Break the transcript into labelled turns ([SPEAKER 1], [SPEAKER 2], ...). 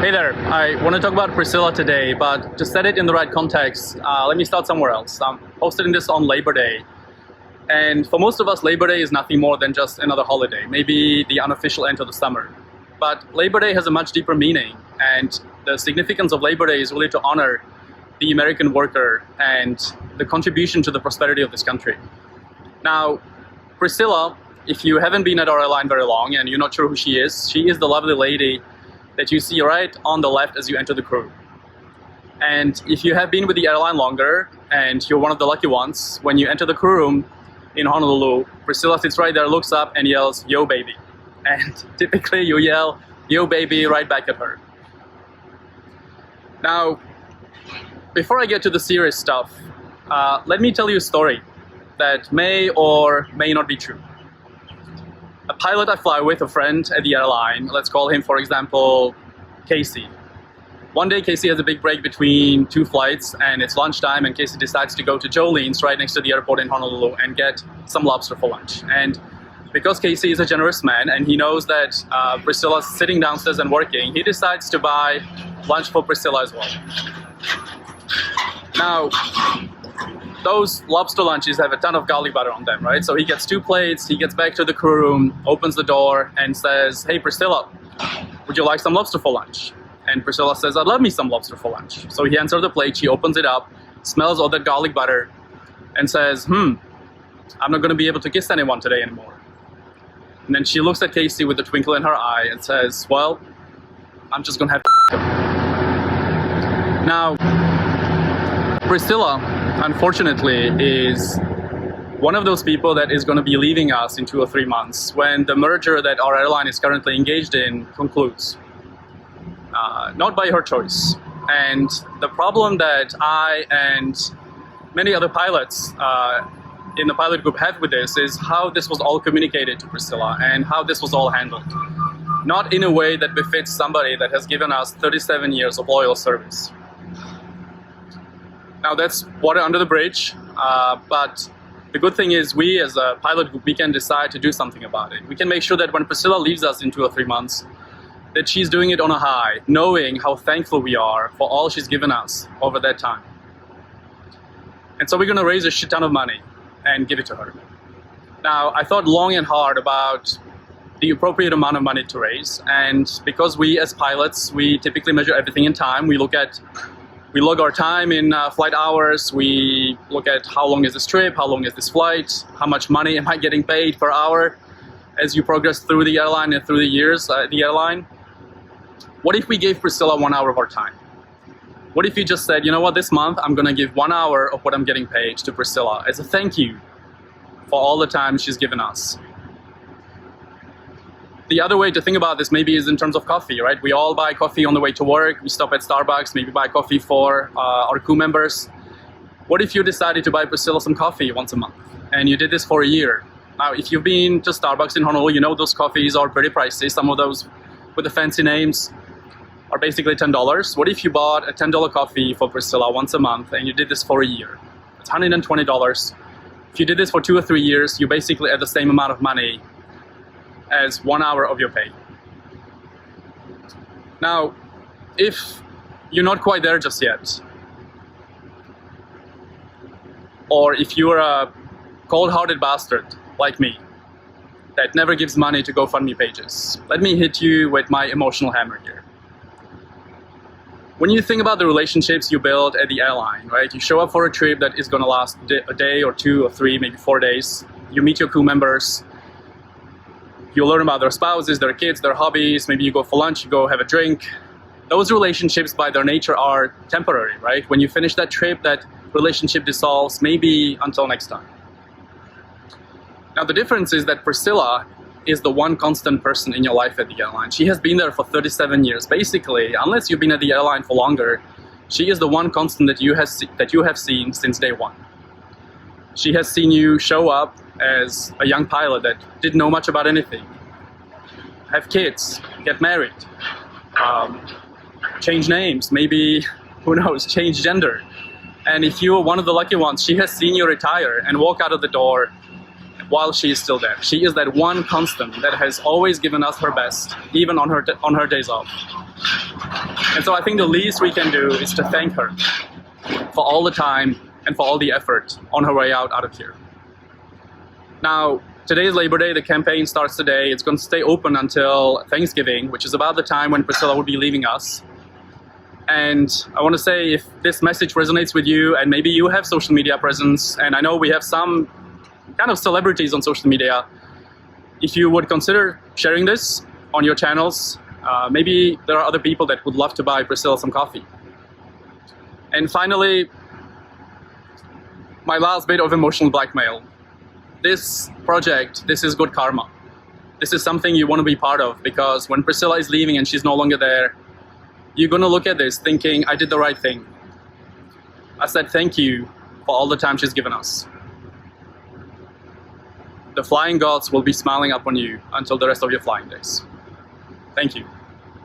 [SPEAKER 1] Hey there, I want to talk about Priscilla today, but to set it in the right context, let me start somewhere else. I'm posting this on Labor Day, and for most of us, Labor Day is nothing more than just another holiday, maybe the unofficial end of the summer. But Labor Day has a much deeper meaning, and the significance of Labor Day is really to honor the American worker and the contribution to the prosperity of this country. Now, Priscilla, if you haven't been at our airline very long and you're not sure who she is the lovely lady that you see right on the left as you enter the crew. And if you have been with the airline longer and you're one of the lucky ones, when you enter the crew room in Honolulu, Priscilla sits right there, looks up and yells, "Yo baby." And typically you yell, "Yo baby," right back at her. Now, before I get to the serious stuff, let me tell you a story that may or may not be true. A pilot I fly with, a friend at the airline, let's call him, for example, Casey. One day Casey has a big break between two flights and it's lunchtime, and Casey decides to go to Jolene's right next to the airport in Honolulu and get some lobster for lunch. And because Casey is a generous man and he knows that Priscilla's sitting downstairs and working, he decides to buy lunch for Priscilla as well. Now, those lobster lunches have a ton of garlic butter on them, right? So he gets 2 plates, he gets back to the crew room, opens the door and says, "Hey Priscilla, would you like some lobster for lunch?" And Priscilla says, "I'd love me some lobster for lunch." So he hands her the plate, she opens it up, smells all that garlic butter and says, I'm not gonna be able to kiss anyone today anymore. And then she looks at Casey with a twinkle in her eye and says, "Well, I'm just gonna have to." Now, Priscilla, unfortunately, is one of those people that is going to be leaving us in 2 or 3 months when the merger that our airline is currently engaged in concludes. Not by her choice. And the problem that I and many other pilots in the pilot group have with this is how this was all communicated to Priscilla and how this was all handled. Not in a way that befits somebody that has given us 37 years of loyal service. Now that's water under the bridge, but the good thing is we as a pilot group, we can decide to do something about it. We can make sure that when Priscilla leaves us in 2 or 3 months, that she's doing it on a high, knowing how thankful we are for all she's given us over that time. And so we're gonna raise a shit ton of money and give it to her. Now, I thought long and hard about the appropriate amount of money to raise, and because we as pilots, we typically measure everything in time. We log our time in flight hours, we look at how long is this trip, how long is this flight, how much money am I getting paid per hour as you progress through the airline and through the years at the airline. What if we gave Priscilla 1 hour of our time? What if you just said, you know what, this month I'm gonna give 1 hour of what I'm getting paid to Priscilla as a thank you for all the time she's given us. The other way to think about this maybe is in terms of coffee, right? We all buy coffee on the way to work. We stop at Starbucks, maybe buy coffee for our crew members. What if you decided to buy Priscilla some coffee once a month and you did this for a year? Now, if you've been to Starbucks in Honolulu, you know those coffees are pretty pricey. Some of those with the fancy names are basically $10. What if you bought a $10 coffee for Priscilla once a month and you did this for a year? It's $120. If you did this for 2 or 3 years, you basically add the same amount of money as 1 hour of your pay. Now, if you're not quite there just yet, or if you're a cold-hearted bastard like me that never gives money to GoFundMe pages, let me hit you with my emotional hammer here. When you think about the relationships you build at the airline, right? You show up for a trip that is going to last a day or 2 or 3, maybe 4 days. You meet your crew members. You learn about their spouses, their kids, their hobbies. Maybe you go for lunch, you go have a drink. Those relationships by their nature are temporary, right? When you finish that trip, that relationship dissolves, maybe until next time. Now the difference is that Priscilla is the one constant person in your life at the airline. She has been there for 37 years. Basically, unless you've been at the airline for longer, she is the one constant that you have seen since day one. She has seen you show up as a young pilot that didn't know much about anything, have kids, get married, change names, maybe, who knows, change gender. And if you're one of the lucky ones, she has seen you retire and walk out of the door while she is still there. She is that one constant that has always given us her best, even on her days off. And so I think the least we can do is to thank her for all the time and for all the effort on her way out of here. Now, today is Labor Day. The campaign starts today. It's going to stay open until Thanksgiving, which is about the time when Priscilla will be leaving us. And I want to say, if this message resonates with you, and maybe you have social media presence, and I know we have some kind of celebrities on social media, if you would consider sharing this on your channels, maybe there are other people that would love to buy Priscilla some coffee. And finally, my last bit of emotional blackmail. This project, this is good karma. This is something you want to be part of, because when Priscilla is leaving and she's no longer there, you're going to look at this thinking, I did the right thing. I said thank you for all the time she's given us. The flying gods will be smiling up on you until the rest of your flying days. Thank you.